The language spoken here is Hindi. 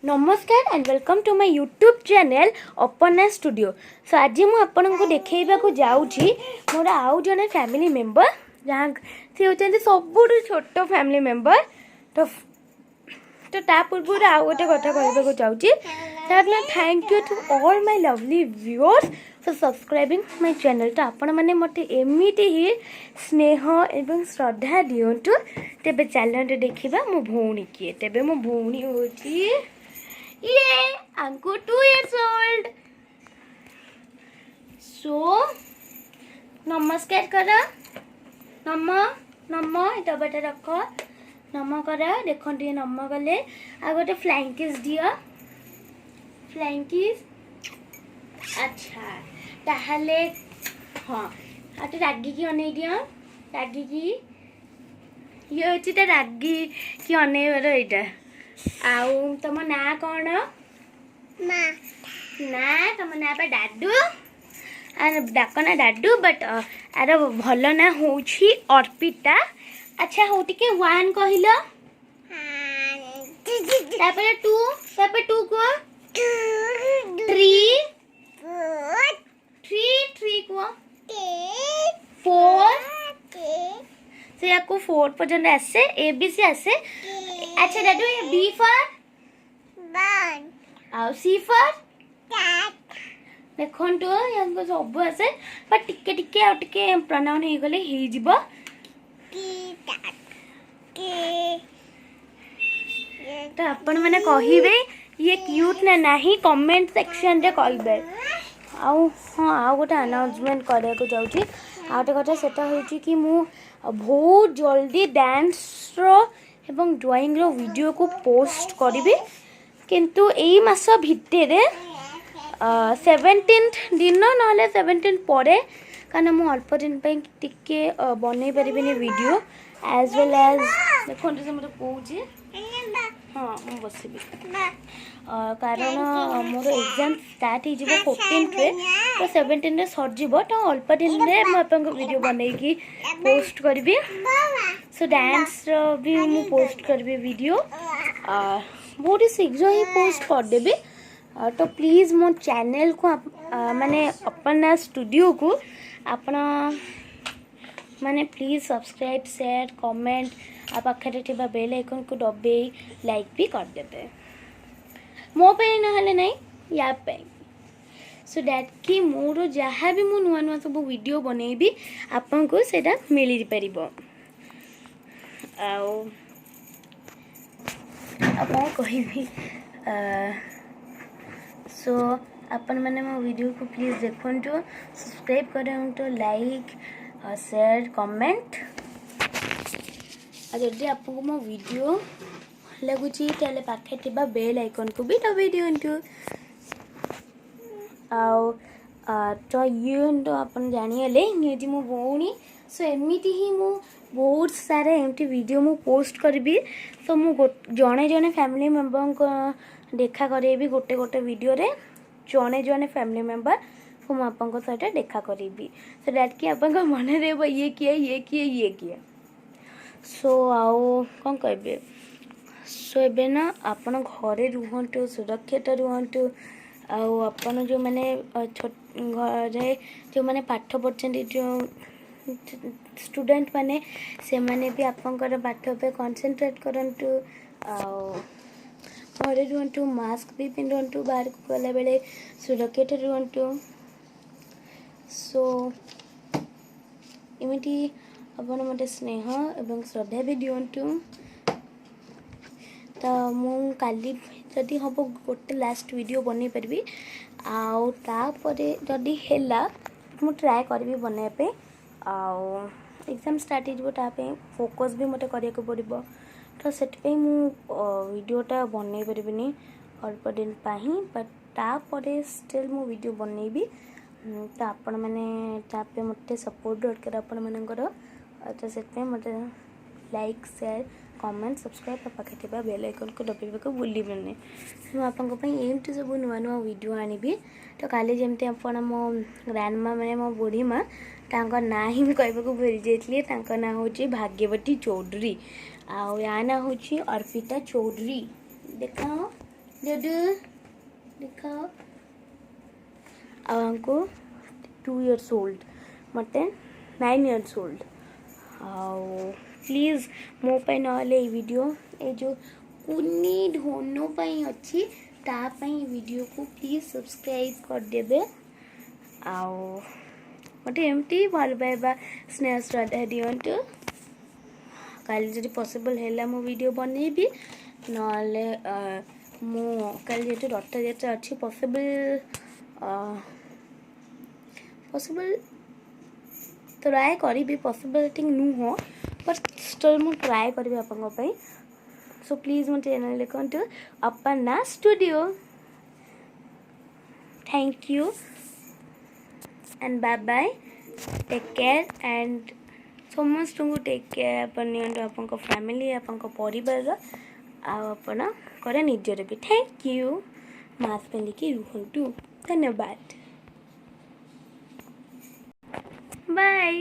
नमस्कार and welcome to my YouTube channel Apna Studio. So आज मुझे आपको देखा जाऊँगी मोर आउ जड़े फैमिली मेंबर जहाँ सी होती सब छोट फैमिली मेंबर। तो पूर्व आउ गोटे कथा कहूँ चाहिए thank you to all my lovely viewers for subscribing my channel. तो आपण मैंने मत एमती ही स्नेह एवं श्रद्धा दिंतु तेरे चैनल देखा मो भौणी किए तेरे मो भौणी हूँ ये अंकु 2 years old। सो नमस्कार कर नम नम डबाटा रख नम कर देख नम कले आ गोटे फ्लाइंग किस दिया फ्लाइंग किस। अच्छा ताहले हाँ आटे रागी की अनै दिया रागी की ये हूँ रागी की अनैबार यहाँ आउ तुम ना कौन ना तुम ना पे डाडू आर डाक ना डाडू बट आर भल ना हूँ अर्पिता। अच्छा हूँ टे 1 कहल तापर 2 को 3 को 4 से या को 4 पर्यंत आसे ए बी सी आसे। अच्छा दादू ये बी फॉर बन आउ सी फॉर कैट देखन तो यांको सब आसे पर टिके टिके आ टिके प्रोनाउन हे गले हे जिवो की कैट के। तो अपन माने कहिबे ये क्यूट ना नहीं कमेंट सेक्शन रे कहबे। आउ हाँ आउ गोटे अनाउंसमेंट करिया को जाउची आ गोटे कथा सेटा होची कि मु बहुत जल्दी डांस रो एवं ड्राइंग रो वीडियो को पोस्ट करी किंतु एई मास भितर 17 दिन ना 17 परे कारण मु अल्प दिन पे टिके बनै परिबिनी वीडियो एज वेल एज देखो से मते कहूची हाँ मु बसबी कारण मोर एग्जाम स्टार्ट हो 14 रे तो 17 रे सर जीवो तो अल्प दिन रे मु आपन वीडियो बनै की पोस्ट करबी। सो डांस भी मु पोस्ट करबी वीडियो बहुत ही शीघ्र ही पोस्ट कर देबी। तो प्लीज मो चैनल को माने अपना स्टूडियो को अपना माने प्लीज सब्सक्राइब शेयर कमेंट आ पाखे थे बेल आइकन को दबे लाइक भी कर देते मो पे ना नहीं या पे सो दैट कि मोर जहाँ भी मु नुआ नुआ सब वीडियो बनैबी आपन को सेटा मिल परिबो। आउ कौन कहबी सो अपन मैंने मो वीडियो को प्लीज देखंतु सब्सक्राइब करंतु लाइक शेयर कमेंट जदि आपको मो वीडियो लगुची ताले पाखे थिबा बेल आइकन को भी दबाई दियंतु। आउ तो ये तो अपन जानिले ये जी मो भौणी। सो एमती ही मु बहुत सारा एमती वीडियो मु पोस्ट करबी। तो मु जने जने फैमिली मेंबर को देखा करेबी गोटे गोटे वीडियो रे जने जने फैमिली मेंबर को मु आपन को सहित देखा करेबी सो दैट कि आपन को मन रहबो ये किया। सो आओ कौन कहबे सो एबे ना आपन घरे रुहंतु सुरक्षित रुहंतु आउ आपन जो माने घरे जो माने पाठ पढ़छन जो स्टूडेंट माने से माने भी आपनकर पाठ पे कंसंट्रेट करंतु आउ घरे रुहंतु मास्क भी पिंधंतु बाहर को गला बेले सुरक्षित रुहंतु। सो इमिटी अपन मते स्नेह एवं श्रद्धा भी दियंतु। तो मु काली जदि हम गोटे लास्ट वीडियो बनै परबी आउ तापरे जदि हेला मु ट्राई करबी बनै पे आउ एग्जाम स्टार्ट हो तापे फोकस भी मते करिया को पड़िबो। तो सेट पे मु वीडियोटा बनै परबिनी अल्प दिन पाही बट तापरे स्टिल मु वीडियो बनैबी। तो आपण माने तापे मते सपोर्ट दरकार आपण मानकर तो से मत लाइक शेयर कमेंट सब्सक्राइब पाखे थे बेल आइकन को दबाइबा को भूलिबेनी। मुझे एमती सब नुआ नुआ वीडियो आनिबी। तो काली जमती आपण मो ग्रैंडमा माने मो बुढ़ी माँ तांका ना ही कहबा को भूली जाइए तांका ना होची भाग्यवती चौधरी आ या ना होची अर्पिता चौधरी देखा डडू दिखाओ आमको 2 years old मत 9 years old प्लीज मो पे नहले वीडियो ए जो कुनी ढोनो पई अच्छी तापाई वीडियो को प्लीज सब्सक्राइब कर देबे आओ मत एमती भल पाइबा स्नेह श्रद्धा दियंतु काली जदि पॉसिबल हैला मो वीडियो बनेबी नहले मो काली जेतु रथ यात्रा अच्छी पॉसिबल ट्राए करी पॉसिबिलिटी नु हो बट स्टिल मु ट्राए करी आपन पई सो प्लीज मो चैनल देखंतु Apna Studio thank you and bye bye take care and समस्त को टेक केयर अपन आपन फैमिली आपन परिवार आपन करे निजर भी थैंक यू मास्क पहनिकी रुहंतु धन्यवाद बाय।